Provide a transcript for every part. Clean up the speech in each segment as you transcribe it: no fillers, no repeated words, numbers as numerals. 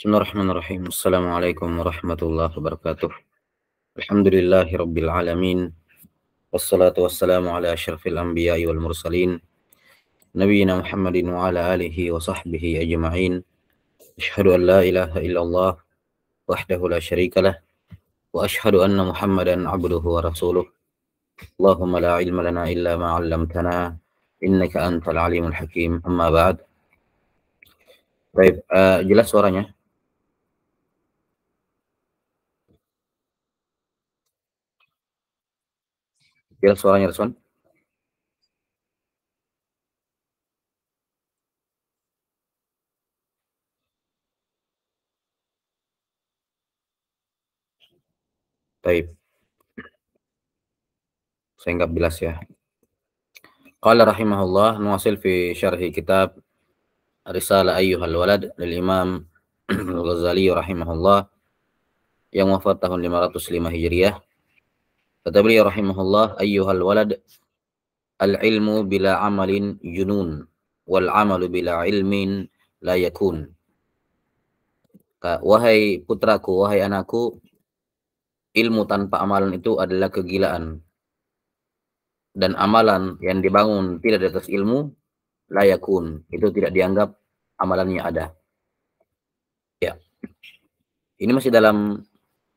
Bismillahirrahmanirrahim. Assalamualaikum warahmatullahi wabarakatuh. Alhamdulillahi rabbil alamin. Wassalatu wassalamu ala asyrafil anbiya'i wal mursalin. Nabiyyina Muhammadin wa ala alihi wa sahbihi ajma'in. Asyhadu an la ilaha illallah wahdahu la syarikalah. Wa asyhadu anna Muhammadan abduhu wa rasuluh. Allahumma la ilma lana illa ma 'allamtana. Innaka antal alimul hakim. Amma ba'd. Baik, jelas suaranya? Jelas suaranya, Raswan? Baik, saya anggap jelas ya. Qala rahimahullah, nuwasil fi syarhi kitab Risalah Ayyuhal Walad lil Imam Al-Ghazali rahimahullah yang wafat tahun 505 Hijriah. Kata beliau rahimahullah, ayyuhal walad, al-ilmu bila amalin junun wal amalu bila ilmin la yakun. Wahai putraku, wahai anakku, ilmu tanpa amalan itu adalah kegilaan, dan amalan yang dibangun tidak di atas ilmu la yakun, itu tidak dianggap amalannya ada. Ya. Ini masih dalam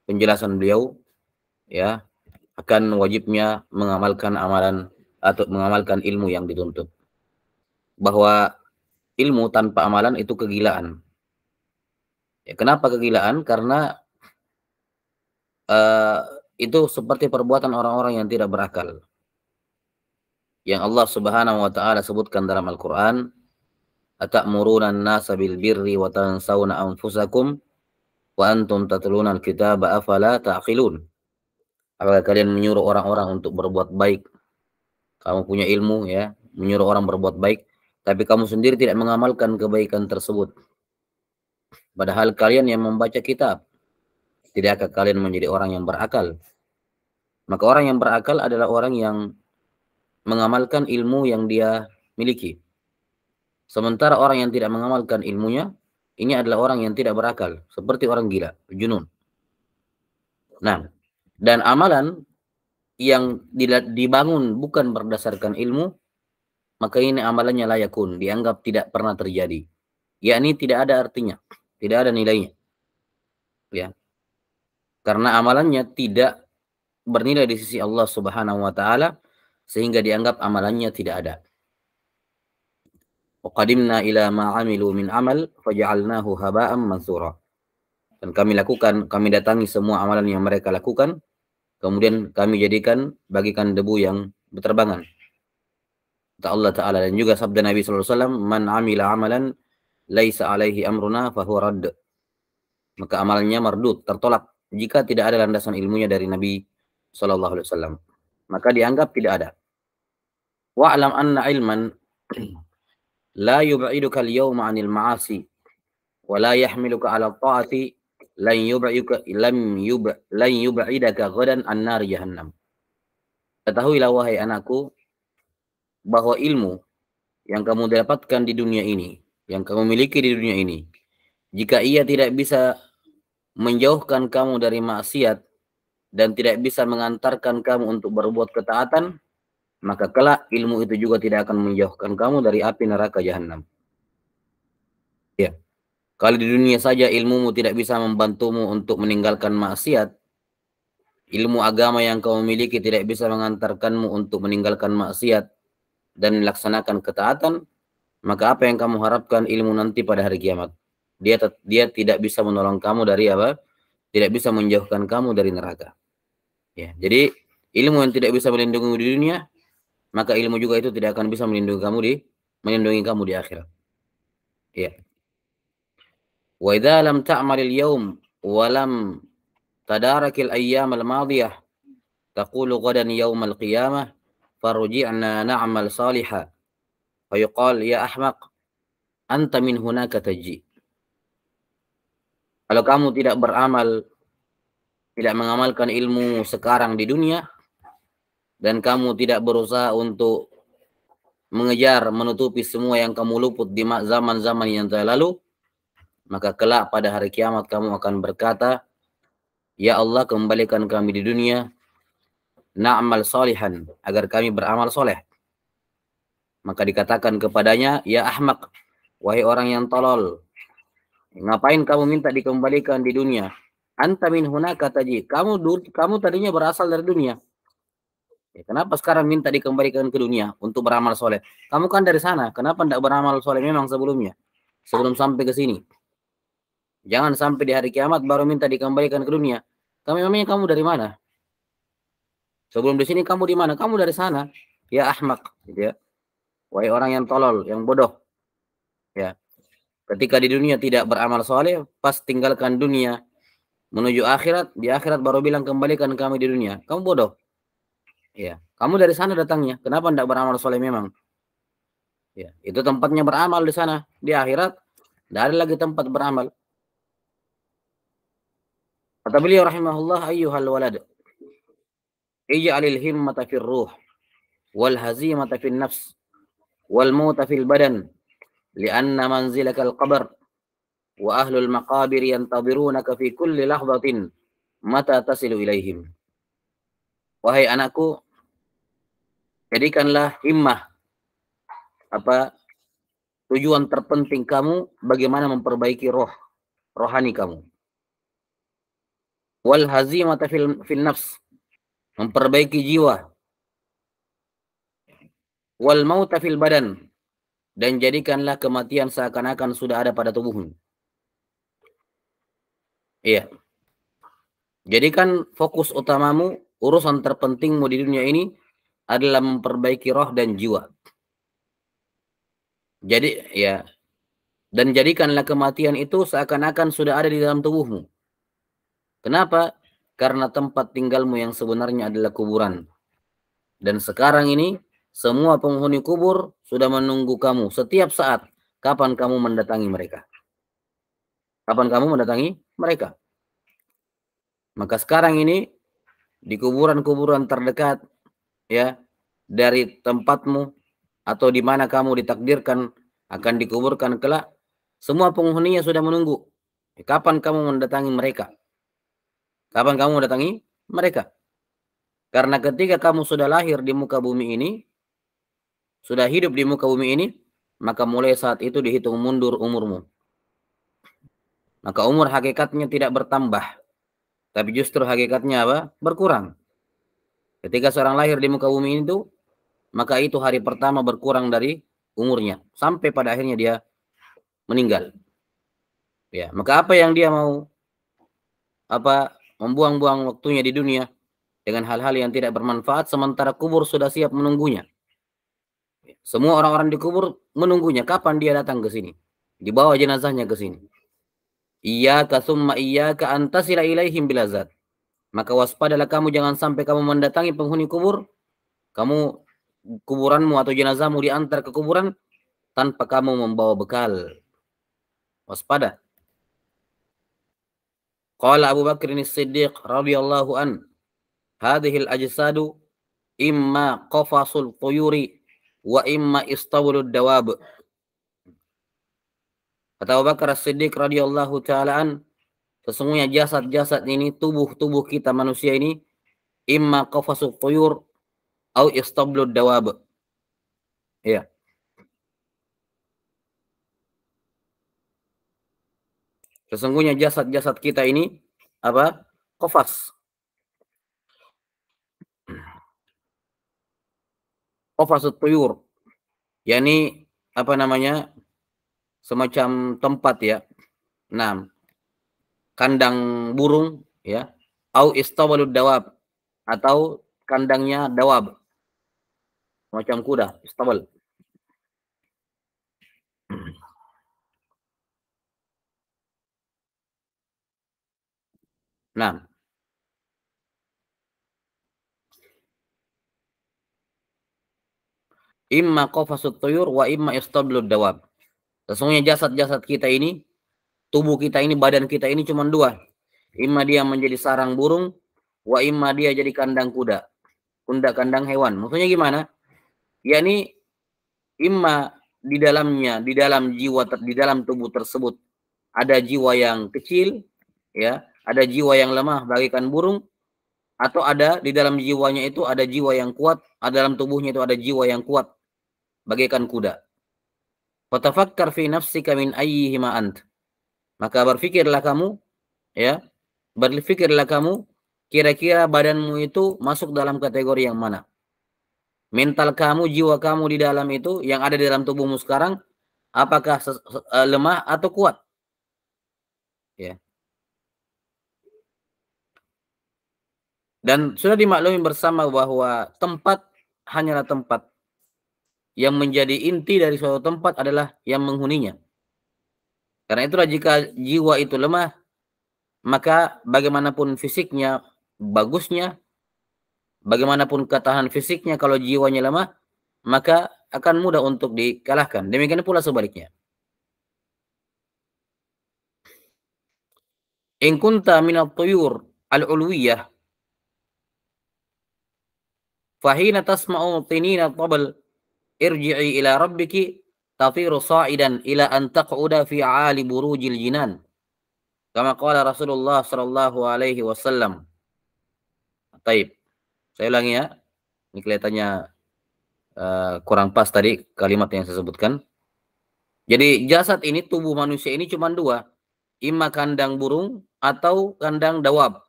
penjelasan beliau ya akan wajibnya mengamalkan amalan atau mengamalkan ilmu yang dituntut. Bahwa ilmu tanpa amalan itu kegilaan. Ya, kenapa kegilaan? Karena itu seperti perbuatan orang-orang yang tidak berakal. Yang Allah Subhanahu wa taala sebutkan dalam Al-Qur'an, "Atamuruna an-nasa bil birri wa tansawna anfusakum wa antum tatluna al-kitaba afala ta'qilun." Apakah kalian menyuruh orang-orang untuk berbuat baik? Kamu punya ilmu ya, menyuruh orang berbuat baik, tapi kamu sendiri tidak mengamalkan kebaikan tersebut. Padahal kalian yang membaca kitab. Tidakkah kalian menjadi orang yang berakal? Maka orang yang berakal adalah orang yang mengamalkan ilmu yang dia miliki. Sementara orang yang tidak mengamalkan ilmunya, ini adalah orang yang tidak berakal. Seperti orang gila, junun. Nah, dan amalan yang dibangun bukan berdasarkan ilmu, maka ini amalannya la yakun, dianggap tidak pernah terjadi. Yakni tidak ada artinya, tidak ada nilainya. Ya. Karena amalannya tidak bernilai di sisi Allah Subhanahu wa taala sehingga dianggap amalannya tidak ada. Wa qadimna ila ma 'amilu min amal faj'alnahu haba'an mansura. Dan kami datangi semua amalan yang mereka lakukan, kemudian kami bagikan debu yang berterbangan. Kata Allah Ta'ala, dan juga sabda Nabi sallallahu alaihi wasallam, "Man 'amila 'amalan laisa 'alaihi amruna fahuwa radd." Maka amalnya mardud, tertolak jika tidak ada landasan ilmunya dari Nabi sallallahu alaihi wasallam. Maka dianggap tidak ada. Wa'lam anna ilman la yub'iduka al-yawma 'anil ma'asi wa la yahmiluka 'ala ta'ati lan yub'idaka ghadan an-nar jahannam. Ketahuilah wahai anakku bahwa ilmu yang kamu dapatkan di dunia ini, yang kamu miliki di dunia ini, jika ia tidak bisa menjauhkan kamu dari maksiat dan tidak bisa mengantarkan kamu untuk berbuat ketaatan, maka kelak ilmu itu juga tidak akan menjauhkan kamu dari api neraka jahanam. Ya. Kalau di dunia saja ilmumu tidak bisa membantumu untuk meninggalkan maksiat, ilmu agama yang kamu miliki tidak bisa mengantarkanmu untuk meninggalkan maksiat dan melaksanakan ketaatan, maka apa yang kamu harapkan ilmu nanti pada hari kiamat? Dia tidak bisa menolong kamu dari apa? Tidak bisa menjauhkan kamu dari neraka. Ya, jadi ilmu yang tidak bisa melindungi di dunia, maka ilmu juga itu tidak akan bisa melindungi kamu di akhirat. Ya. Wa idza lam ta'mal al-yawm wa lam tadarak al-ayyam al-madiyah taqulu ghadan yawm al-qiyamah farji'na na'mal salihah fa yuqal ya ahmaq anta min hunaka taji. Kalau kamu tidak beramal, tidak mengamalkan ilmu sekarang di dunia, dan kamu tidak berusaha untuk mengejar, menutupi semua yang kamu luput di zaman-zaman yang telah lalu, maka kelak pada hari kiamat kamu akan berkata, ya Allah, kembalikan kami di dunia, na'mal solihan, agar kami beramal soleh. Maka dikatakan kepadanya, ya ahmak, wahai orang yang tolol, ngapain kamu minta dikembalikan di dunia? Anta min hunaka taji, kamu tadinya berasal dari dunia. Ya, kenapa sekarang minta dikembalikan ke dunia untuk beramal soleh? Kamu kan dari sana, kenapa tidak beramal soleh memang sebelumnya? Sebelum sampai ke sini. Jangan sampai di hari kiamat baru minta dikembalikan ke dunia. Memangnya kamu dari mana? Sebelum di sini kamu di mana? Kamu dari sana. Ya ahmak, gitu ya. Wahai orang yang tolol, yang bodoh. Ya. Ketika di dunia tidak beramal soleh, pas tinggalkan dunia menuju akhirat, di akhirat baru bilang kembalikan kami di dunia. Kamu bodoh. Ya, kamu dari sana datangnya. Kenapa tidak beramal soleh memang? Ya, itu tempatnya beramal di sana. Di akhirat, tidak ada lagi tempat beramal. Kata beliau rahimahullah, ayyuhal walad, ij'alil himmata fir ruh, wal hazimata fil nafs, wal mauta fil badan, lianna manzilakal qabr, wa ahlul maqabir yantadhirunaka fi kulli lahzatin, mata tasilu ilaihim. Wahai anakku, jadikanlah himmah, tujuan terpenting kamu bagaimana memperbaiki rohani kamu. Wal hazimata fil nafs, memperbaiki jiwa. Wal mauta fil badan, dan jadikanlah kematian seakan-akan sudah ada pada tubuhmu. Iya. Jadikan fokus utamamu, urusan terpentingmu di dunia ini adalah memperbaiki roh dan jiwa. Jadi ya, dan jadikanlah kematian itu seakan-akan sudah ada di dalam tubuhmu. Kenapa? Karena tempat tinggalmu yang sebenarnya adalah kuburan. Dan sekarang ini semua penghuni kubur sudah menunggu kamu setiap saat. Kapan kamu mendatangi mereka? Kapan kamu mendatangi mereka? Maka sekarang ini di kuburan-kuburan terdekat, ya, dari tempatmu atau di mana kamu ditakdirkan akan dikuburkan kelak, semua penghuninya sudah menunggu. Kapan kamu mendatangi mereka? Kapan kamu mendatangi mereka? Karena ketika kamu sudah lahir di muka bumi ini, sudah hidup di muka bumi ini, maka mulai saat itu dihitung mundur umurmu. Maka umur hakikatnya tidak bertambah, tapi justru hakikatnya apa? Berkurang. Ketika seorang lahir di muka bumi itu, maka itu hari pertama berkurang dari umurnya sampai pada akhirnya dia meninggal. Ya, maka apa yang dia mau membuang-buang waktunya di dunia dengan hal-hal yang tidak bermanfaat sementara kubur sudah siap menunggunya. Semua orang-orang di kubur menunggunya kapan dia datang ke sini. Dibawa jenazahnya ke sini. Iyyaka summa iyyaka antasila ilaihim bilazat. Maka waspadalah kamu, jangan sampai kamu mendatangi penghuni kubur, kamu kuburanmu atau jenazahmu diantar ke kuburan tanpa kamu membawa bekal. Waspada. Qala Abu Bakr As-Siddiq radhiyallahu an, hadhil ajsadu imma qafasul tuyuri wa imma istawlud dawab. Kata Abu Bakar As-Siddiq radhiyallahu taala an, sesungguhnya jasad-jasad ini, tubuh-tubuh kita manusia ini, imma qafasul tuyur au istablud dawab. Ya. Sesungguhnya jasad-jasad kita ini qafas. Qafasut tuyur. yakni semacam tempat ya. Nah, kandang burung ya. Au istawalud dawab, atau kandangnya dawab. Macam kuda, istawal. Nah, imma qafasut tuyur wa imma istablud dawab. Sesungguhnya jasad-jasad kita ini, tubuh kita ini, badan kita ini cuma dua. Imma dia menjadi sarang burung, wa imma dia jadi kandang kuda. Kandang hewan. Maksudnya gimana? Imma di dalamnya, di dalam jiwa, di dalam tubuh tersebut ada jiwa yang kecil, ya, ada jiwa yang lemah bagaikan burung, atau ada di dalam jiwanya itu ada jiwa yang kuat, dalam tubuhnya itu ada jiwa yang kuat bagaikan kuda. Fatafakkar fi nafsika min ayyihima ant. Maka berpikirlah kamu, ya, berpikirlah kamu kira-kira badanmu itu masuk dalam kategori yang mana? Mental kamu, jiwa kamu di dalam itu yang ada di dalam tubuhmu sekarang, apakah lemah atau kuat? Ya. Dan sudah dimaklumi bersama bahwa tempat hanyalah tempat. Yang menjadi inti dari suatu tempat adalah yang menghuninya. Karena itulah jika jiwa itu lemah, maka bagaimanapun fisiknya bagusnya, bagaimanapun ketahanan fisiknya, kalau jiwanya lemah, maka akan mudah untuk dikalahkan. Demikian pula sebaliknya. In kunta minat tuyur al-ulwiyah, fahina tasma'u tinina tabal, irji'i ila rabbiki, tatiru sa'idan ila an taq'uda fi 'ali burujil jinan. Kama qala Rasulullah sallallahu alaihi wasallam. Taib. Saya ulangi ya. Ini kelihatannya kurang pas tadi kalimat yang saya sebutkan. Jadi jasad ini, tubuh manusia ini cuma dua. Ima kandang burung atau kandang dawab.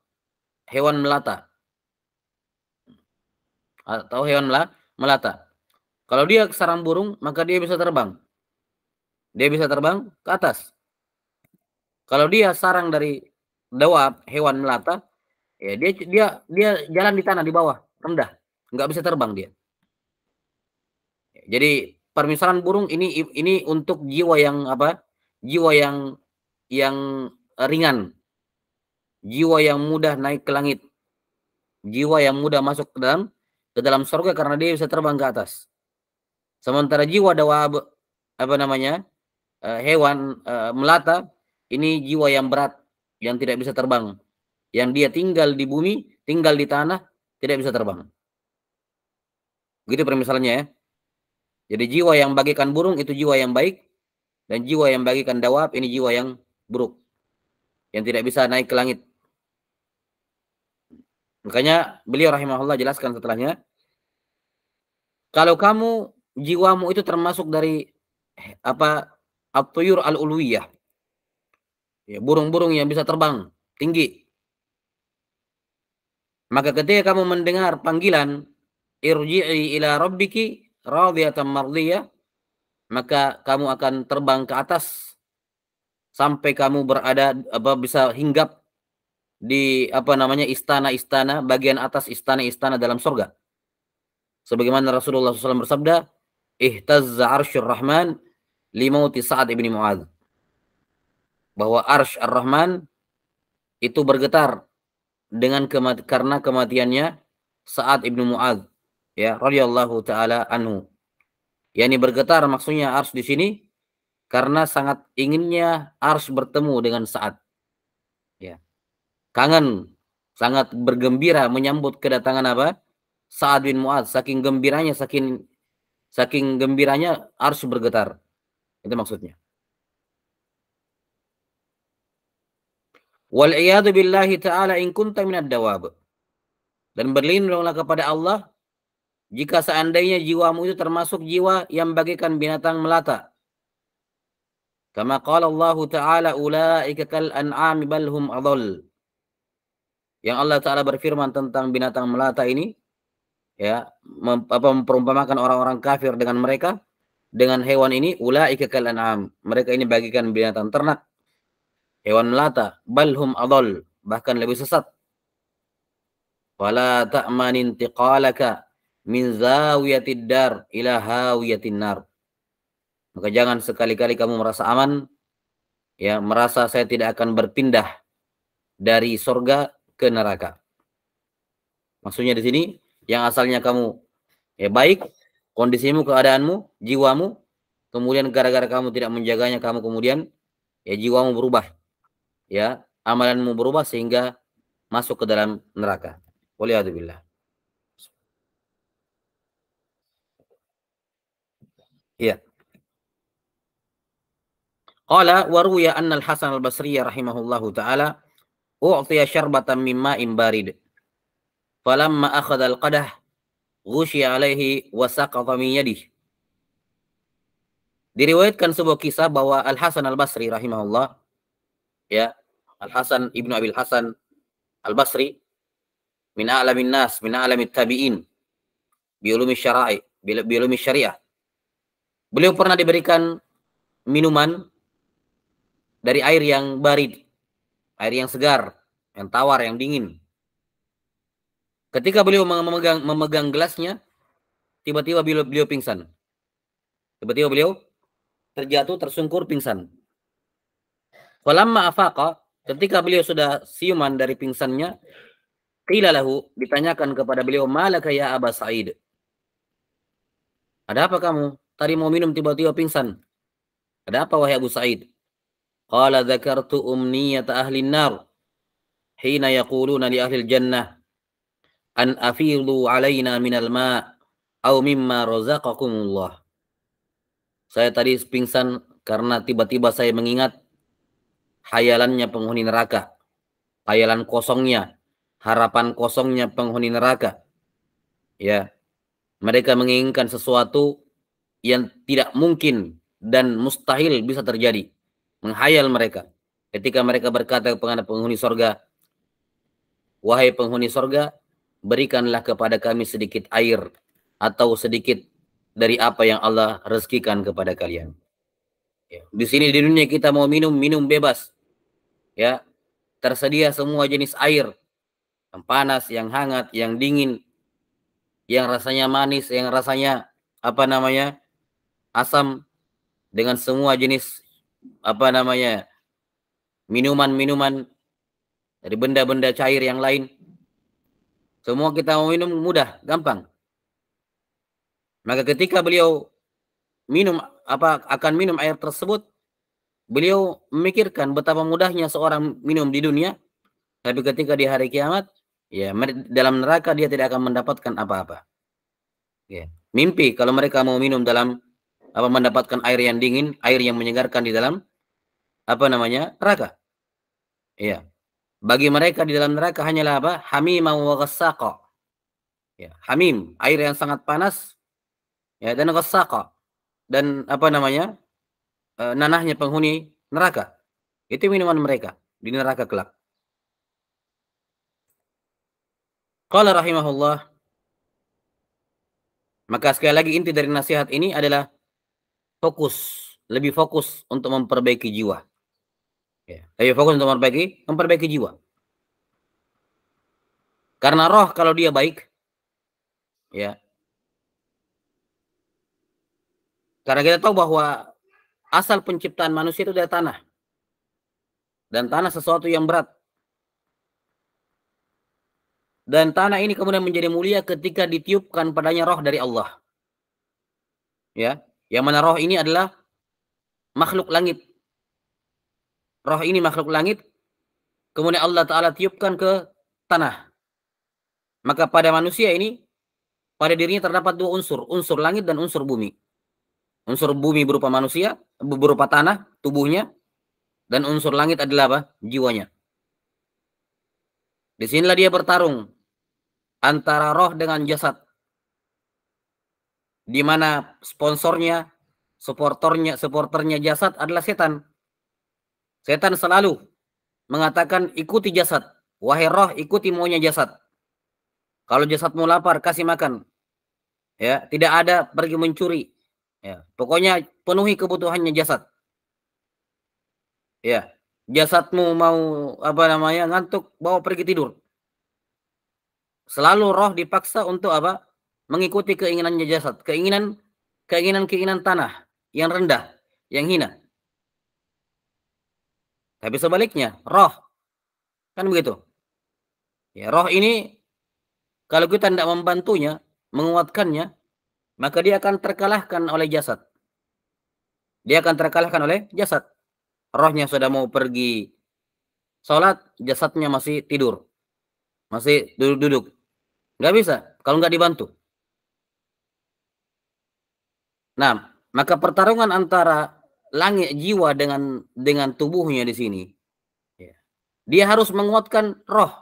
Hewan melata. Atau hewan melata. Kalau dia sarang burung, maka dia bisa terbang. Dia bisa terbang ke atas. Kalau dia sarang dari dawab, hewan melata, ya dia jalan di tanah di bawah, rendah. Nggak bisa terbang dia. Jadi permisalan burung ini untuk jiwa yang apa? Jiwa yang ringan, jiwa yang mudah naik ke langit, jiwa yang mudah masuk ke dalam surga karena dia bisa terbang ke atas. Sementara jiwa dawab, apa namanya, hewan melata, ini jiwa yang berat, yang tidak bisa terbang, yang dia tinggal di bumi, tinggal di tanah, tidak bisa terbang. Begitu permisalannya ya. Jadi jiwa yang bagikan burung itu jiwa yang baik, dan jiwa yang bagikan dawab ini jiwa yang buruk, yang tidak bisa naik ke langit. Makanya beliau rahimahullah jelaskan setelahnya, kalau kamu jiwamu itu termasuk dari apa, at-tuyur al-ulwiyah, ya, burung-burung yang bisa terbang tinggi, maka ketika kamu mendengar panggilan irji'i ila rabbiki radiyatan mardiyah, maka kamu akan terbang ke atas sampai kamu berada bisa hinggap di apa namanya, istana-istana, bagian atas istana-istana dalam surga. Sebagaimana Rasulullah SAW bersabda, ihtazza arsyur rahman limauti Sa'ad ibn Mu'adz. Bahwa arsy ar-Rahman itu bergetar karena kematiannya Sa'ad ibn Mu'adz, ya, radhiyallahu taala anhu. Yani bergetar maksudnya arsy di sini karena sangat inginnya arsy bertemu dengan Sa'ad. Ya. Kangen, sangat bergembira menyambut kedatangan apa? Sa'ad bin Mu'adz, saking gembiranya arsy bergetar. Itu maksudnya. Wal iyadu billahi ta'ala in kunta minad dawab. Dan berlindunglah kepada Allah jika seandainya jiwamu itu termasuk jiwa yang bagaikan binatang melata. Kama qala Allah Ta'ala ulaika kal an'ami bal hum adall. Yang Allah Ta'ala berfirman tentang binatang melata ini, ya, memperumpamakan orang-orang kafir dengan mereka, dengan hewan ini, ulaika kal an'am. Mereka ini bagikan binatang ternak, hewan melata, bal hum adall, bahkan lebih sesat. Wala ta'man intiqalaka min zawiyatid dar ila hawiyatin nar. Maka jangan sekali-kali kamu merasa aman, ya, merasa saya tidak akan berpindah dari surga ke neraka. Maksudnya di sini, yang asalnya kamu, ya, baik, kondisimu, keadaanmu, jiwamu, kemudian gara-gara kamu tidak menjaganya, kamu kemudian, ya, jiwamu berubah, ya, amalanmu berubah sehingga masuk ke dalam neraka. Waliyadzubillah. Iya. Qala wa ruwiya anna al-Hasan al-Basri rahimahullahu taala u'tiya syarbatan min ma'in barid. Falamma akhadha al-qadah ghushiya alaihi wa saqata min yadihi. Diriwayatkan sebuah kisah bahwa Al-Hasan Al-Basri rahimahullah, ya, Al-Hasan Ibnu Abil Hasan Al-Basri min a'lamin nas, min a'lamit tabi'in bi ulumi syara'i, bi ulumi syariah. Beliau pernah diberikan minuman dari air yang barid, air yang segar, yang tawar, yang dingin. Ketika beliau memegang gelasnya, tiba-tiba beliau pingsan. Tiba-tiba beliau terjatuh, tersungkur, pingsan. Falamma afaqa, ketika beliau sudah siuman dari pingsannya, qila lahu, ditanyakan kepada beliau, malaka ya Aba Sa'id? Ada apa kamu? Tadi mau minum tiba-tiba pingsan. Ada apa wahai Abu Sa'id? Qala dzakartu umniyata ahli an-nar hina yaquluna li ahli al-jannah an afidu alaina minal ma' aw mimma razaqakumullah. Saya tadi pingsan karena tiba-tiba saya mengingat hayalannya penghuni neraka, hayalan kosongnya, harapan kosongnya penghuni neraka. Ya, mereka menginginkan sesuatu yang tidak mungkin dan mustahil bisa terjadi. Menghayal mereka ketika mereka berkata kepada penghuni sorga, wahai penghuni sorga, berikanlah kepada kami sedikit air atau sedikit dari apa yang Allah rezekikan kepada kalian. Ya, di sini di dunia kita mau minum bebas. Ya, tersedia semua jenis air, yang panas, yang hangat, yang dingin, yang rasanya manis, yang rasanya asam, dengan semua jenis minuman-minuman dari benda-benda cair yang lain. Semua kita mau minum mudah, gampang. Maka ketika beliau akan minum air tersebut, beliau memikirkan betapa mudahnya seorang minum di dunia, tapi ketika di hari kiamat, ya, dalam neraka dia tidak akan mendapatkan apa-apa. Ya, mimpi kalau mereka mau minum mendapatkan air yang dingin, air yang menyegarkan di dalam neraka. Ya. Bagi mereka di dalam neraka hanyalah hamimah wa ghassaqa. Ya, hamim, air yang sangat panas, ya, dan ghassaqa, dan nanahnya penghuni neraka. Itu minuman mereka di neraka kelak. Qala rahimahullah, maka sekali lagi inti dari nasihat ini adalah lebih fokus untuk memperbaiki jiwa. Ya, lebih fokus untuk memperbaiki jiwa. Karena roh kalau dia baik, ya. Karena kita tahu bahwa asal penciptaan manusia itu dari tanah. Dan tanah sesuatu yang berat. Dan tanah ini kemudian menjadi mulia ketika ditiupkan padanya roh dari Allah. Ya, yang mana roh ini adalah makhluk langit. Roh ini makhluk langit, kemudian Allah Ta'ala tiupkan ke tanah. Maka pada manusia ini, pada dirinya terdapat dua unsur, unsur langit dan unsur bumi. Unsur bumi berupa manusia, berupa tanah, tubuhnya, dan unsur langit adalah jiwanya. Disinilah dia bertarung antara roh dengan jasad, di mana sponsornya, supporternya jasad adalah setan. Setan selalu mengatakan ikuti jasad, wahai roh ikuti maunya jasad. Kalau jasadmu lapar kasih makan, ya, tidak ada pergi mencuri, ya, pokoknya penuhi kebutuhannya jasad. Ya, jasadmu mau ngantuk, bawa pergi tidur. Selalu roh dipaksa untuk mengikuti keinginannya jasad, keinginan tanah yang rendah, yang hina. Tapi sebaliknya, roh kan begitu. Ya, roh ini kalau kita tidak membantunya, menguatkannya, maka dia akan terkalahkan oleh jasad. Dia akan terkalahkan oleh jasad. Rohnya sudah mau pergi sholat, jasadnya masih tidur, masih duduk-duduk. Nggak bisa kalau nggak dibantu. Nah, maka pertarungan antara langit jiwa dengan tubuhnya di sini. Ya. Dia harus menguatkan roh.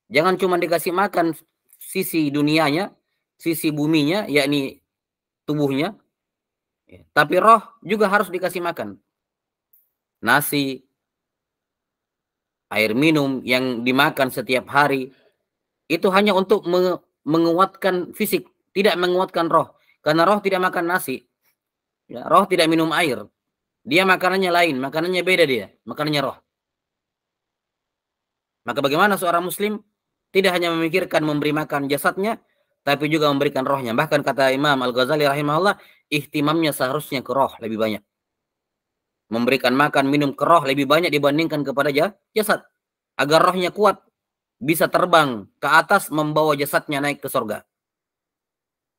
Jangan cuma dikasih makan sisi dunianya, sisi buminya, yakni tubuhnya. Ya. Tapi roh juga harus dikasih makan. Nasi, air minum yang dimakan setiap hari, itu hanya untuk menguatkan fisik, tidak menguatkan roh. Karena roh tidak makan nasi, ya, roh tidak minum air. Dia makanannya lain, makanannya beda dia, makanannya roh. Maka bagaimana seorang muslim tidak hanya memikirkan memberi makan jasadnya, tapi juga memberikan rohnya. Bahkan kata Imam Al-Ghazali rahimahullah, ihtimamnya seharusnya ke roh lebih banyak. Memberikan makan, minum ke roh lebih banyak dibandingkan kepada jasad. Agar rohnya kuat, bisa terbang ke atas, membawa jasadnya naik ke surga.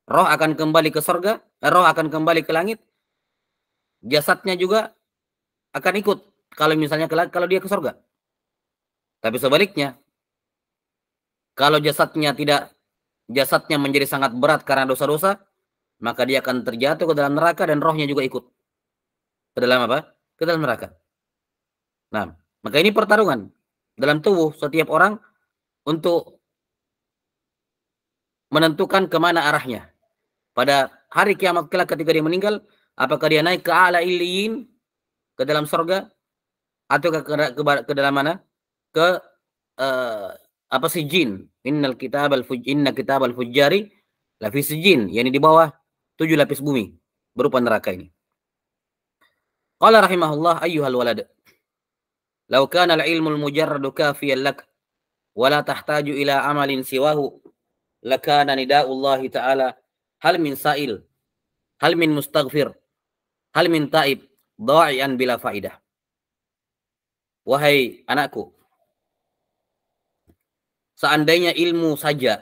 Roh akan kembali ke surga, roh akan kembali ke langit, jasadnya juga akan ikut kalau misalnya kalau dia ke surga. Tapi sebaliknya, kalau jasadnya menjadi sangat berat karena dosa-dosa, maka dia akan terjatuh ke dalam neraka dan rohnya juga ikut ke dalam apa? Ke dalam neraka. Nah, maka ini pertarungan dalam tubuh setiap orang untuk menentukan kemana arahnya. Pada hari kiamat kelak ketika dia meninggal, apakah dia naik ke a'la illiyin, ke dalam surga, atau ke dalam mana? Ke apa sijin? Inna kitabal fujjari la fi sijin, yakni di bawah 7 lapis bumi berupa neraka ini. Qala rahimahullah ayyuhal walad, law kana al-ilmu al-mujarradu kafiyan lak wa la tahtaju ila amalin siwahu lakana nida'ullahi ta'ala hal min sa'il, hal min mustaghfir, hal min ta'ib, dha'ian bila faidah. Wahai anakku, seandainya ilmu saja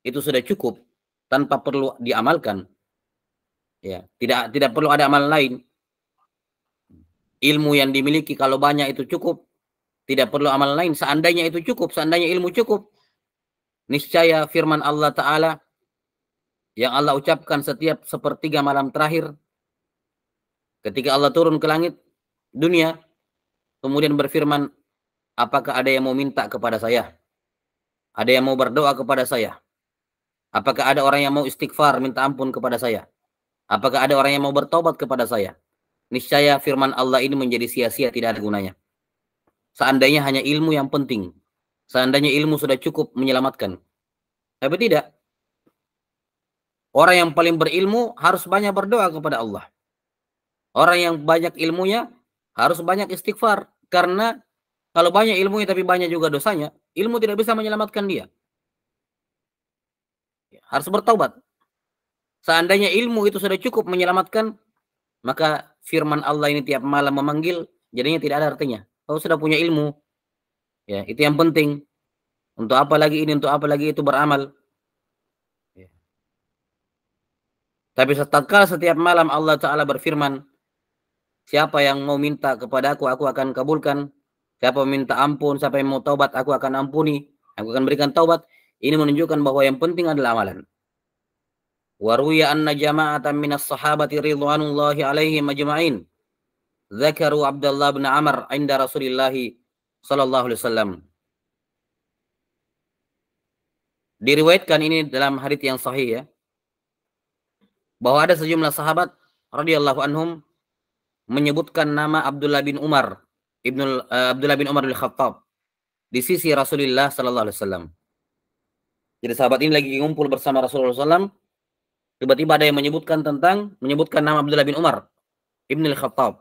itu sudah cukup tanpa perlu diamalkan, ya, tidak perlu ada amal lain. Ilmu yang dimiliki kalau banyak itu cukup, tidak perlu amal lain. Seandainya itu cukup, seandainya ilmu cukup, niscaya firman Allah Ta'ala yang Allah ucapkan setiap sepertiga malam terakhir ketika Allah turun ke langit dunia, kemudian berfirman, apakah ada yang mau minta kepada saya? Ada yang mau berdoa kepada saya? Apakah ada orang yang mau istighfar, minta ampun kepada saya? Apakah ada orang yang mau bertobat kepada saya? Niscaya firman Allah ini menjadi sia-sia, tidak ada gunanya. Seandainya hanya ilmu yang penting, seandainya ilmu sudah cukup menyelamatkan. Tapi tidak. Orang yang paling berilmu harus banyak berdoa kepada Allah. Orang yang banyak ilmunya harus banyak istighfar. Karena kalau banyak ilmunya tapi banyak juga dosanya, ilmu tidak bisa menyelamatkan dia. Harus bertaubat. Seandainya ilmu itu sudah cukup menyelamatkan, maka firman Allah ini tiap malam memanggil, jadinya tidak ada artinya. Kalau sudah punya ilmu, ya itu yang penting. Untuk apa lagi ini, untuk apa lagi itu beramal. Ya. Tapi tatkala setiap malam Allah Ta'ala berfirman, siapa yang mau minta kepada aku akan kabulkan. Siapa minta ampun, siapa yang mau taubat, aku akan ampuni. Aku akan berikan taubat. Ini menunjukkan bahwa yang penting adalah amalan. Waruya anna jama'atan minas sahabati ridwanullahi alaihim ajma'in dzakaru Abdullah bin Amr inda Rasulillah sallallahu alaihi wasallam. Diriwayatkan ini dalam hadits yang sahih ya, bahwa ada sejumlah sahabat radhiyallahu anhum menyebutkan nama Abdullah bin Umar bin Khattab di sisi Rasulullah sallallahu alaihi wasallam. Jadi sahabat ini lagi ngumpul bersama Rasulullah SAW, tiba-tiba ada yang menyebutkan nama Abdullah bin Umar ibn al-Khattab.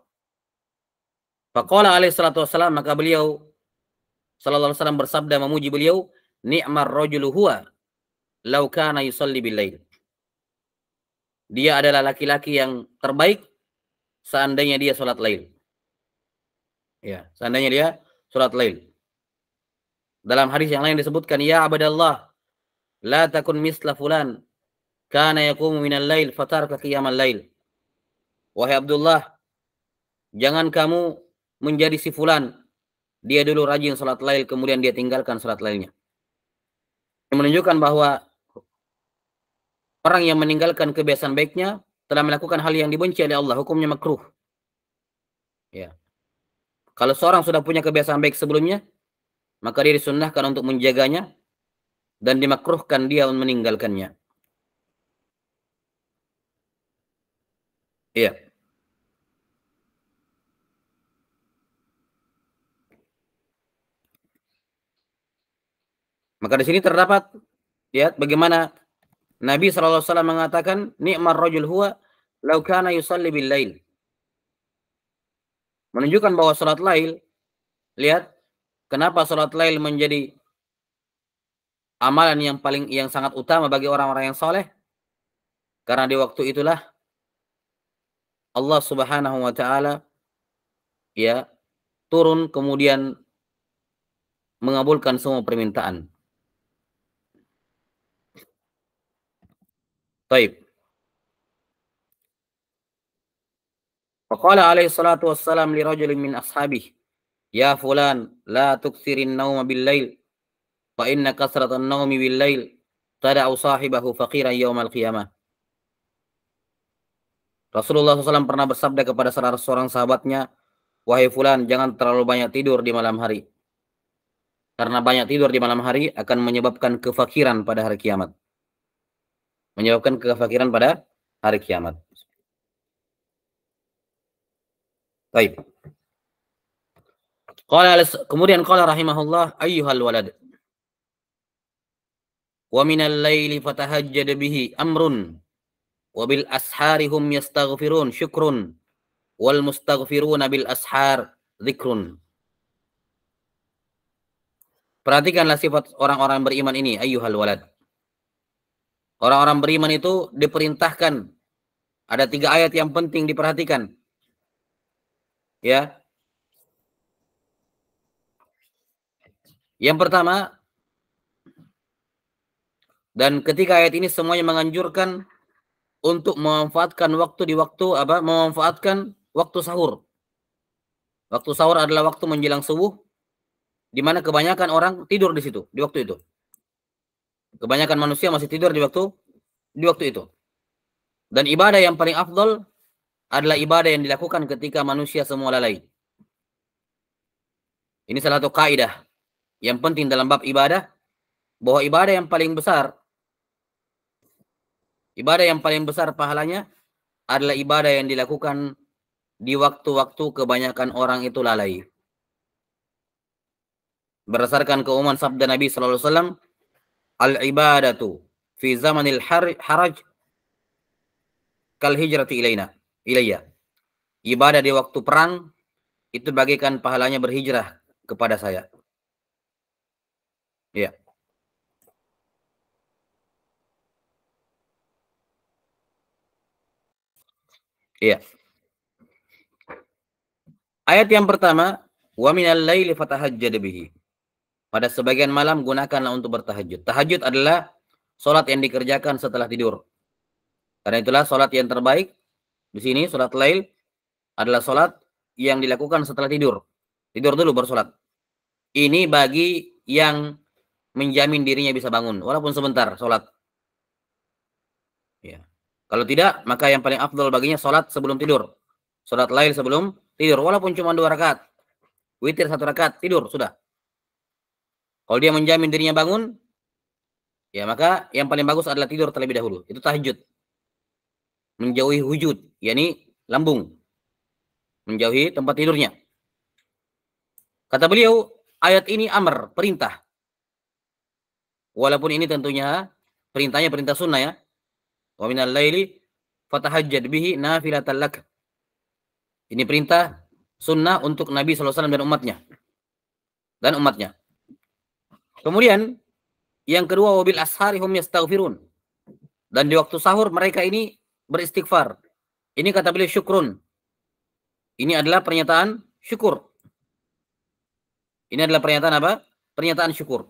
Faqala alaihi salatu wassalam, maka beliau sallallahu alaihi wasallam bersabda memuji beliau, ni'mar rajulu huwa law kana yusalli bil lail. Dia adalah laki-laki yang terbaik seandainya dia salat lail. Ya, seandainya dia salat lail. Dalam hadis yang lain disebutkan, ya abadallah, la takun misla fulan kana yaqumu minal lail fataraka qiyamal lail. Wahai Abdullah, jangan kamu menjadi si fulan. Dia dulu rajin salat lail, kemudian dia tinggalkan salat lailnya. Ini menunjukkan bahwa orang yang meninggalkan kebiasaan baiknya telah melakukan hal yang dibenci oleh Allah, hukumnya makruh. Ya. Kalau seorang sudah punya kebiasaan baik sebelumnya, maka dia disunnahkan untuk menjaganya dan dimakruhkan dia meninggalkannya. Iya. Maka di sini terdapat ya bagaimana Nabi SAW mengatakan ni'mar rajul huwa law kana yusalli bil lail. Menunjukkan bahwa salat lail, lihat kenapa salat lail menjadi amalan yang sangat utama bagi orang-orang yang soleh, karena di waktu itulah Allah Subhanahu wa taala ya turun kemudian mengabulkan semua permintaan. Baik. Faqala alaihi salatu wassalam li rajulin min ashabihi, "Ya fulan, la tuksirin nauma bil lail, fa inna kasratan naumi bil lail tada'u sahibahu faqiran yaumal qiyamah." Rasulullah SAW pernah bersabda kepada salah seorang sahabatnya, "Wahai fulan, jangan terlalu banyak tidur di malam hari. Karena banyak tidur di malam hari akan menyebabkan kefakiran pada hari kiamat." Menyebabkan kefakiran pada hari kiamat. Baik. Kemudian qala rahimahullah ayyuhal walad. Wa minal laili fatahajjad bihi amrun wa bil ashari hum yastaghfirun syukrun wal mustaghfiruna bil ashar dzikrun. Perhatikanlah sifat orang-orang beriman ini, ayyuhal walad. Orang-orang beriman itu diperintahkan. Ada 3 ayat yang penting diperhatikan. Ya. Yang pertama, dan ketika ayat ini semuanya menganjurkan untuk memanfaatkan waktu di waktu apa? Memanfaatkan waktu sahur. Waktu sahur adalah waktu menjelang subuh, di mana kebanyakan orang tidur di situ, di waktu itu. Kebanyakan manusia masih tidur di waktu itu. Dan ibadah yang paling afdol adalah ibadah yang dilakukan ketika manusia semua lalai. Ini salah satu kaidah yang penting dalam bab ibadah, bahwa ibadah yang paling besar pahalanya adalah ibadah yang dilakukan di waktu-waktu kebanyakan orang itu lalai. Berdasarkan keumuman sabda Nabi sallallahu alaihi wasallam, al-ibadatu fi zamanil haraj kal hijrati ilayya. Ibadah di waktu perang itu bagaikan pahalanya berhijrah kepada saya. Ya. Iya. Ayat yang pertama, wa minal laili fatahajjad bihi. Pada sebagian malam gunakanlah untuk bertahajud. Tahajud adalah salat yang dikerjakan setelah tidur. Karena itulah salat yang terbaik di sini, salat lail adalah salat yang dilakukan setelah tidur. Tidur dulu baru salat. Ini bagi yang menjamin dirinya bisa bangun walaupun sebentar salat. Ya. Kalau tidak, maka yang paling afdal baginya salat sebelum tidur. Salat lail sebelum tidur walaupun cuma 2 rakaat. Witir 1 rakaat, tidur sudah. Kalau dia menjamin dirinya bangun, ya maka yang paling bagus adalah tidur terlebih dahulu. Itu tahajud. Menjauhi hujud, yakni lambung. Menjauhi tempat tidurnya. Kata beliau, ayat ini amr, perintah. Walaupun ini tentunya perintahnya perintah sunnah ya. Wa minal laili fatahajjad bihi nafilatan lak. Ini perintah sunnah untuk Nabi SAW dan umatnya. Kemudian yang kedua, wabil ashari hum yastaghfirun. Dan di waktu sahur mereka ini beristighfar. Ini kata beliau syukrun. Ini adalah pernyataan syukur. Ini adalah pernyataan apa? Pernyataan syukur.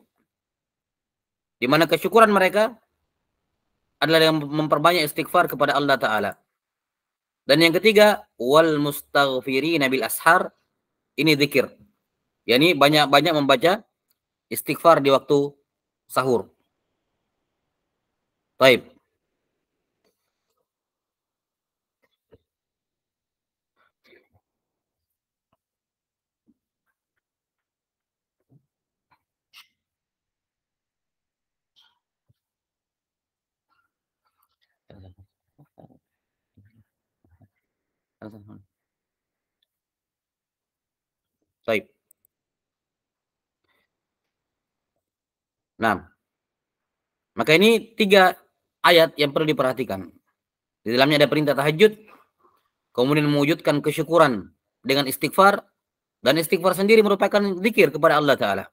Di mana kesyukuran mereka adalah yang memperbanyak istighfar kepada Allah Ta'ala. Dan yang ketiga, wal mustaghfirina bil ashar. Ini zikir. Yani banyak-banyak membaca istighfar di waktu sahur. Baik. Baik. Nah, maka ini 3 ayat yang perlu diperhatikan. Di dalamnya ada perintah tahajud, kemudian mewujudkan kesyukuran dengan istighfar, dan istighfar sendiri merupakan zikir kepada Allah Ta'ala.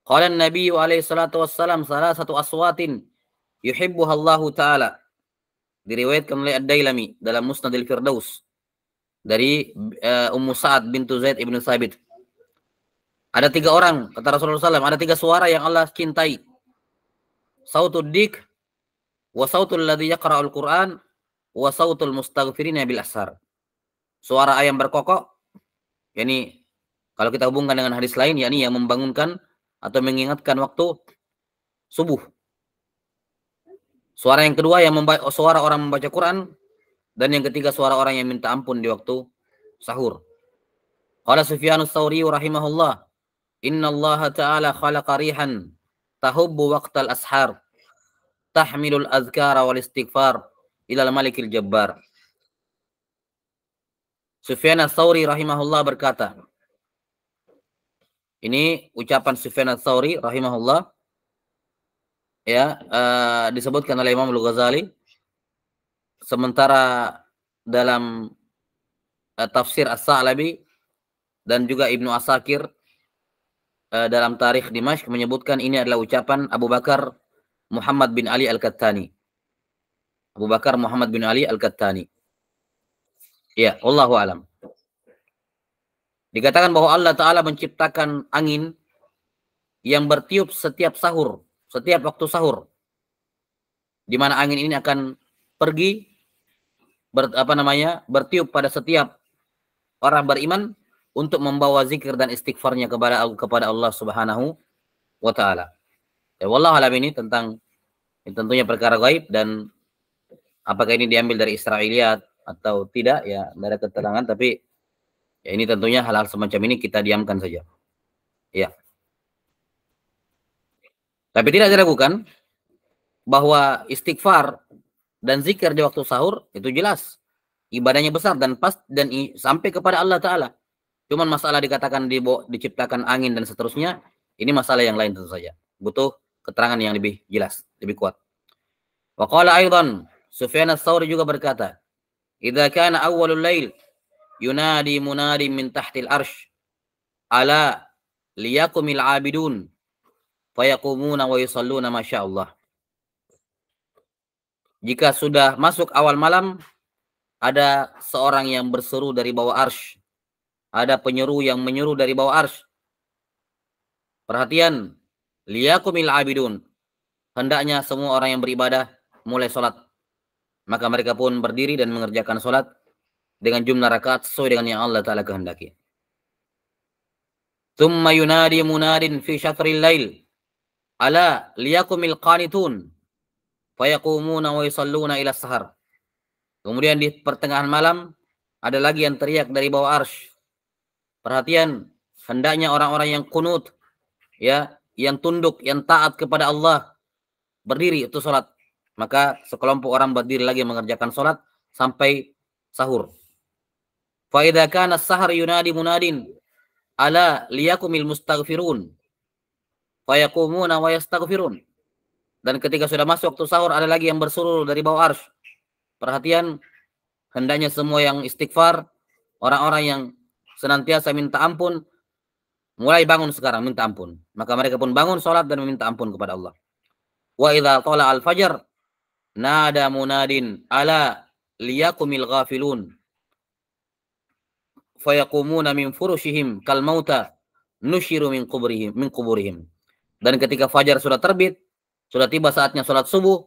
Qala Nabi alaihi salatu wassalam, salah satu aswatin yuhibbuha Allah Ta'ala. Diriwayatkan oleh Ad-Dailami dalam Musnad al-Firdaus dari Ummu Sa'ad bintu Zaid ibn Thabit. Ada 3 orang, kata Rasulullah SAW, ada 3 suara yang Allah cintai. Sautul dik, wa sautul ladzi yaqra'ul Qur'an, wa sautul mustaghfirina bil ashar. Suara ayam berkokok, yakni kalau kita hubungkan dengan hadis lain, yakni yang membangunkan atau mengingatkan waktu subuh. Suara yang kedua yang suara orang membaca Quran, dan yang ketiga suara orang yang minta ampun di waktu sahur. Qala Sufyanus Tsauri rahimahullah, Inna Allah Ta'ala khalaqa rihan tahubbu waqtal ashar tahmilul azkara wal istighfar ilal malikil jabbar. Sufyan Ats-Tsauri rahimahullah berkata, ini ucapan Sufyan Ats-Tsauri rahimahullah, ya, disebutkan oleh Imam Al-Ghazali, sementara dalam tafsir As-Sa'labi dan juga Ibnu Asakir dalam Tarikh Dimashq menyebutkan ini adalah ucapan Abu Bakar Muhammad bin Ali Al-Kattani. Abu Bakar Muhammad bin Ali Al-Kattani. Ya, wallahu alam. Dikatakan bahwa Allah Ta'ala menciptakan angin yang bertiup setiap sahur, setiap waktu sahur. Di mana angin ini akan pergi bertiup pada setiap orang beriman untuk membawa zikir dan istighfarnya kepada Allah Subhanahu wa Ta'ala. Ya, wallahu alam, ini tentunya perkara gaib, dan apakah ini diambil dari Israiliyat atau tidak, ya, dari keterangan, tapi ya ini tentunya hal-hal semacam ini kita diamkan saja. Ya. Tapi tidak diragukan bahwa istighfar dan zikir di waktu sahur itu jelas ibadahnya besar dan sampai kepada Allah Ta'ala. Cuman masalah dikatakan diciptakan angin dan seterusnya, ini masalah yang lain tentu saja. Butuh keterangan yang lebih jelas, lebih kuat. Wa qala aidan, Sufyan Ats-Tsauri juga berkata, "Idza kana awwalul lail yunadi munadi min tahtil arsh ala liyakumil abidun fayaqumuna wa yusalluna masyaallah." Jika sudah masuk awal malam, ada seorang yang berseru dari bawah arsy. Ada penyeru yang menyuruh dari bawah arsy. Perhatian, liyakumil abidun. Hendaknya semua orang yang beribadah mulai sholat. Maka mereka pun berdiri dan mengerjakan sholat dengan jumlah rakaat sesuai dengan yang Allah Ta'ala kehendaki. Tsumma yunadi munadin fi syatril lail ala liyakumil qanitun fayaqumuna wa yusalluna ila sahar. Kemudian di pertengahan malam ada lagi yang teriak dari bawah arsy. Perhatian, hendaknya orang-orang yang kunut, ya, yang tunduk, yang taat kepada Allah, berdiri itu sholat. Maka sekelompok orang berdiri lagi mengerjakan sholat sampai sahur. Fa idza kana as-sahar yunadi munadin ala liyakumil mustaghfirun fayaqumuna wa yastaghfirun. Dan ketika sudah masuk waktu sahur, ada lagi yang berseru dari bawah arsy. Perhatian, hendaknya semua yang istighfar, orang-orang yang senantiasa minta ampun, mulai bangun sekarang minta ampun. Maka mereka pun bangun sholat dan meminta ampun kepada Allah. Wa idza tala al-fajr nada munadin ala liyakumil ghafilun fayaqumuna min furushihim kal mauta nushiru min kuburihim. Dan ketika fajar sudah terbit, sudah tiba saatnya sholat subuh,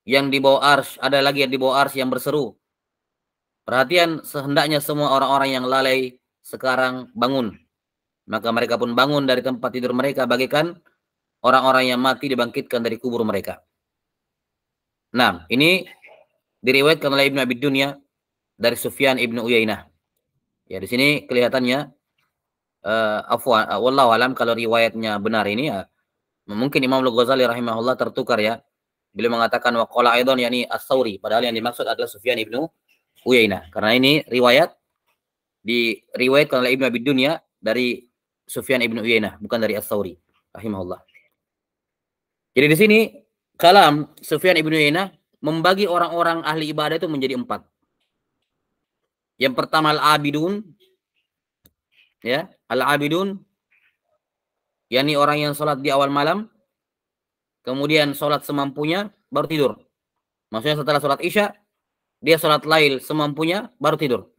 yang di bawah arsy, ada lagi yang di bawah arsy yang berseru. Perhatian, sehendaknya semua orang-orang yang lalai sekarang bangun. Maka mereka pun bangun dari tempat tidur mereka bagaikan orang-orang yang mati dibangkitkan dari kubur mereka. Nah, ini diriwayatkan oleh Ibnu Abi Dunya dari Sufyan Ibnu Uyainah. Ya, di sini kelihatannya wallahu alam, kalau riwayatnya benar ini, ya, mungkin Imam Al-Ghazali rahimahullah tertukar, ya. Beliau mengatakan wa qala aidan, yakni Ats-Tsauri, padahal yang dimaksud adalah Sufyan Ibnu Uyainah. Karena ini diriwayatkan oleh Ibnu Abi Dunya dari Sufyan ibnu Uyainah, bukan dari Ats-Tsauri rahimahullah. Jadi di sini kalam Sufyan ibnu Uyainah membagi orang-orang ahli ibadah itu menjadi 4. Yang pertama al-abidun, ya, al-abidun, yakni orang yang sholat di awal malam, kemudian sholat semampunya, baru tidur. Maksudnya setelah sholat isya, dia sholat lail semampunya, baru tidur.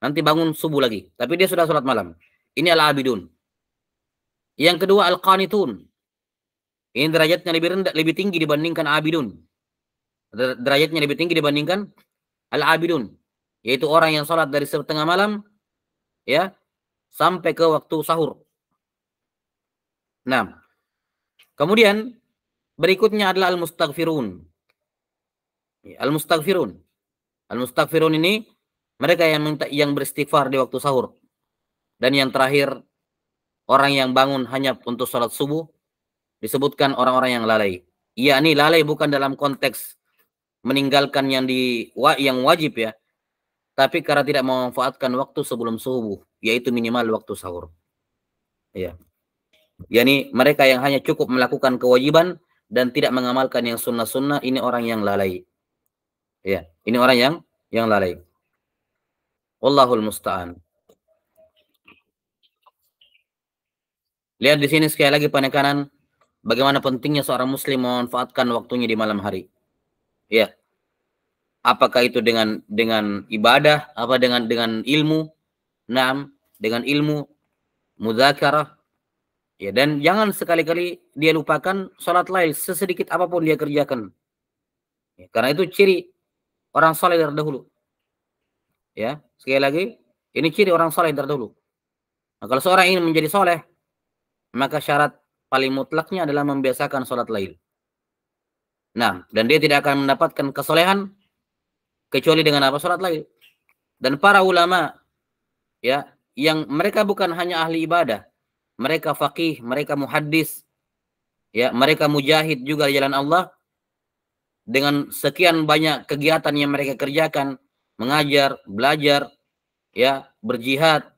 Nanti bangun subuh lagi. Tapi dia sudah sholat malam. Ini al-abidun. Yang kedua al-qanitun. Ini derajatnya lebih rendah, lebih tinggi dibandingkan abidun. Derajatnya lebih tinggi dibandingkan al-abidun. Yaitu orang yang sholat dari setengah malam, ya, sampai ke waktu sahur. Nah, kemudian berikutnya adalah al-mustaghfirun. Al-mustaghfirun. Al-mustaghfirun ini mereka yang beristighfar di waktu sahur. Dan yang terakhir, orang yang bangun hanya untuk sholat subuh, disebutkan orang-orang yang lalai. Ini lalai bukan dalam konteks meninggalkan yang wajib ya, tapi karena tidak memanfaatkan waktu sebelum subuh, yaitu minimal waktu sahur. Ya. Yani mereka yang hanya cukup melakukan kewajiban dan tidak mengamalkan yang sunnah-sunnah, ini orang yang lalai. Ya, ini orang yang lalai. Wallahul musta'an. Lihat di sini sekali lagi penekanan bagaimana pentingnya seorang muslim memanfaatkan waktunya di malam hari. Ya. Apakah itu dengan ibadah, apa dengan ilmu? Naam, dengan ilmu, mudzakarah. Ya, dan jangan sekali-kali dia lupakan salat lail sesedikit apapun dia kerjakan. Ya, karena itu ciri orang saleh dari dahulu. Ya, sekali lagi, ini ciri orang saleh dari dahulu. Nah, kalau seorang ingin menjadi saleh, maka syarat paling mutlaknya adalah membiasakan salat lail. Nah, dan dia tidak akan mendapatkan kesolehan kecuali dengan apa? Salat lail. Dan para ulama, ya, yang mereka bukan hanya ahli ibadah, mereka faqih, mereka muhaddis, ya, mereka mujahid juga di jalan Allah. Dengan sekian banyak kegiatan yang mereka kerjakan, mengajar, belajar, ya, berjihad,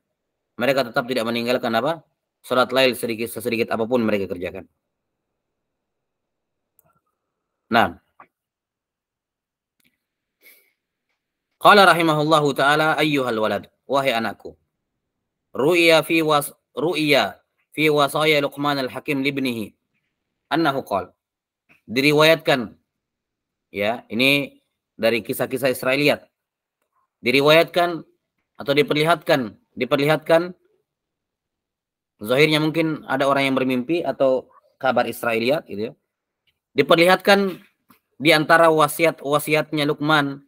mereka tetap tidak meninggalkan apa? Salat lail sesedikit apapun mereka kerjakan. Nah, qala rahimahullahu taala ayyuhal walad, wahai anakku. Ru'ya fi wasaya Luqman al-Hakim libnihi annahu qala. Diriwayatkan, ya, ini dari kisah-kisah Israiliyat. Diriwayatkan atau diperlihatkan zahirnya mungkin ada orang yang bermimpi atau kabar Israiliyat gitu ya. Diperlihatkan di antara wasiatnya Luqman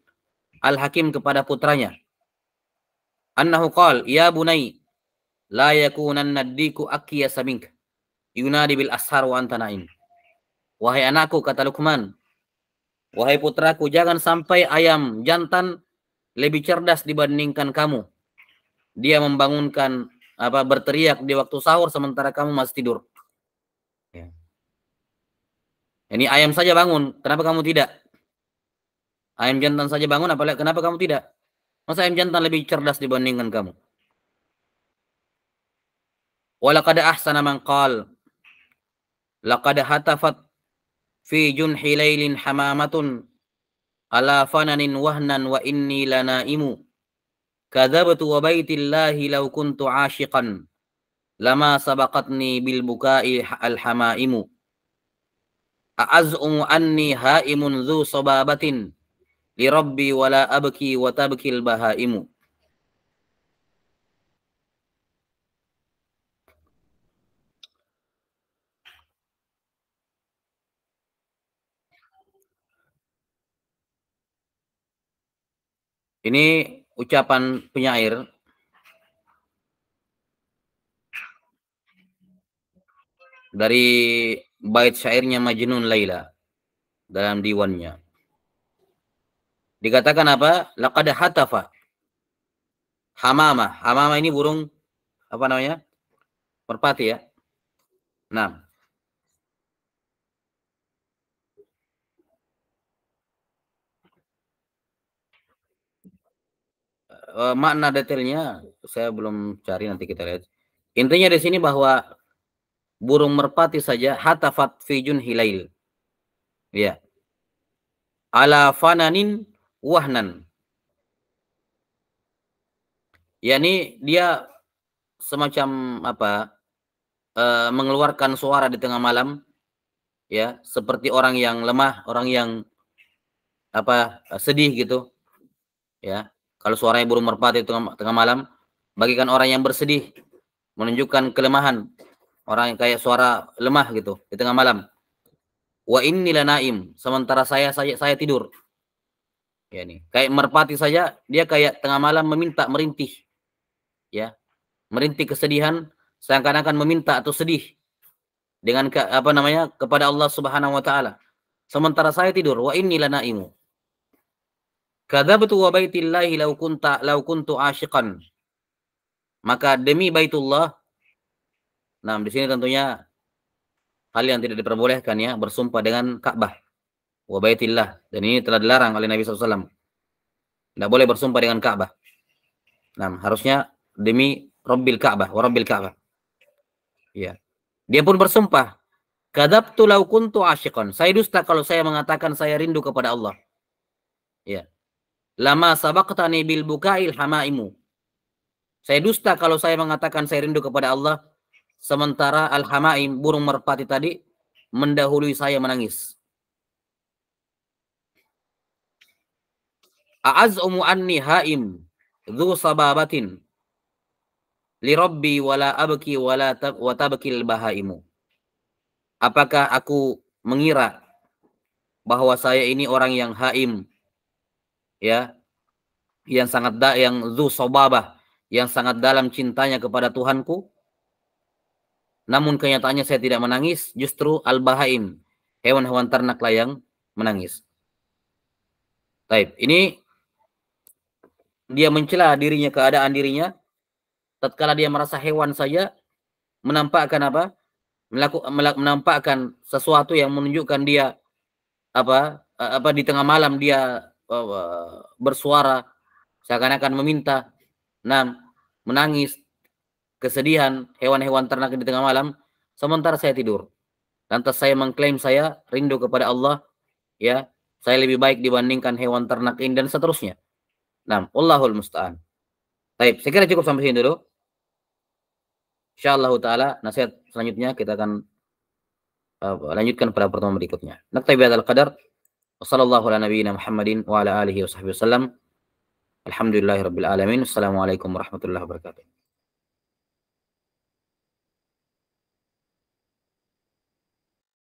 Al-Hakim kepada putranya. Annahu qala ya bunai la yakunanna ad-diku akyasa mink yunadi bil ashar wa anta na'im. Wahai anakku, kata Luqman, wahai putraku, jangan sampai ayam jantan lebih cerdas dibandingkan kamu. Dia membangunkan berteriak di waktu sahur sementara kamu masih tidur. Ya. Ini ayam saja bangun, kenapa kamu tidak? Ayam jantan saja bangun, apalagi kenapa kamu tidak? Masa ayam jantan lebih cerdas dibandingkan kamu? Walaqad ahsana man qala laqad hatafat fi junhi lailin hamamatun ala fananin wahnan wa inni lanaimu kadzabtu wa baitillahi law kuntu ashiqan lama sabaqatni bil bukai al hamaimu a'az'umu anni haimun dzu sababatin li rabbi wala abki wa tabkil bahaimu. Ini ucapan penyair dari bait syairnya Majnun Laila dalam diwannya. Dikatakan apa? Laqad hatafa. Hamama. Hamama ini burung apa namanya? Merpati ya. Nah, makna detailnya saya belum cari, nanti kita lihat. Intinya di sini bahwa burung merpati saja hatafat fi junhilail. Ya. Ala fananin wahnan. yakni dia semacam apa, mengeluarkan suara di tengah malam, ya, seperti orang yang lemah, orang yang apa, sedih gitu, ya. Kalau suaranya burung merpati di tengah malam, bagikan orang yang bersedih, menunjukkan kelemahan, orang yang kayak suara lemah gitu di tengah malam. Wa inni lanaim, sementara saya tidur. Ya nih, kayak merpati saja dia kayak tengah malam meminta, merintih. Ya, merintih kesedihan, seakan-akan meminta atau sedih dengan apa namanya, kepada Allah Subhanahu wa taala. Sementara saya tidur, wa inni lanaimu. Kadzabtu wa baitillahi law kuntu asyiqan. Maka demi Baitullah. Nah, di sini tentunya hal yang tidak diperbolehkan, ya, bersumpah dengan Ka'bah. Wa baitillah, dan ini telah dilarang oleh Nabi SAW. Tidak boleh bersumpah dengan Ka'bah. Nah, harusnya demi Rabbil Ka'bah, wa Rabbil Ka'bah. Ya. Dia pun bersumpah, kadzabtu law kuntu asyiqan. Saya dusta kalau saya mengatakan saya rindu kepada Allah. Ya. Lama sabaqtani bil bukail hamaimu. Saya dusta kalau saya mengatakan saya rindu kepada Allah, sementara al-hamaim, burung merpati tadi, mendahului saya menangis. A'az'umu anni haim dzu sababatin li rabbi wala abki wala wa tabkil bahaimu. Apakah aku mengira bahwa saya ini orang yang haim, ya, yang sangat yang dzu sababah, yang sangat dalam cintanya kepada Tuhanku? Namun kenyataannya saya tidak menangis, justru al-bahaim, hewan-hewan ternaklah yang menangis. Baik, ini dia mencela dirinya, keadaan dirinya, tatkala dia merasa hewan saja menampakkan apa? Menampakkan sesuatu yang menunjukkan dia apa di tengah malam dia bersuara seakan-akan meminta, menangis, kesedihan, hewan-hewan ternak di tengah malam, sementara saya tidur. Lantas saya mengklaim saya rindu kepada Allah, ya, saya lebih baik dibandingkan hewan ternak ini, dan seterusnya. Nah, Allahul musta'an. Baik, saya kira cukup sampai sini dulu. Insyaallah taala nasihat selanjutnya kita akan lanjutkan pada pertemuan berikutnya. Naktabi hadzal qadar. Wassallallahu ala nabiyyina Muhammadin wa ala alihi washabbihi wasallam. Alhamdulillahirabbil alamin. Assalamualaikum warahmatullahi wabarakatuh.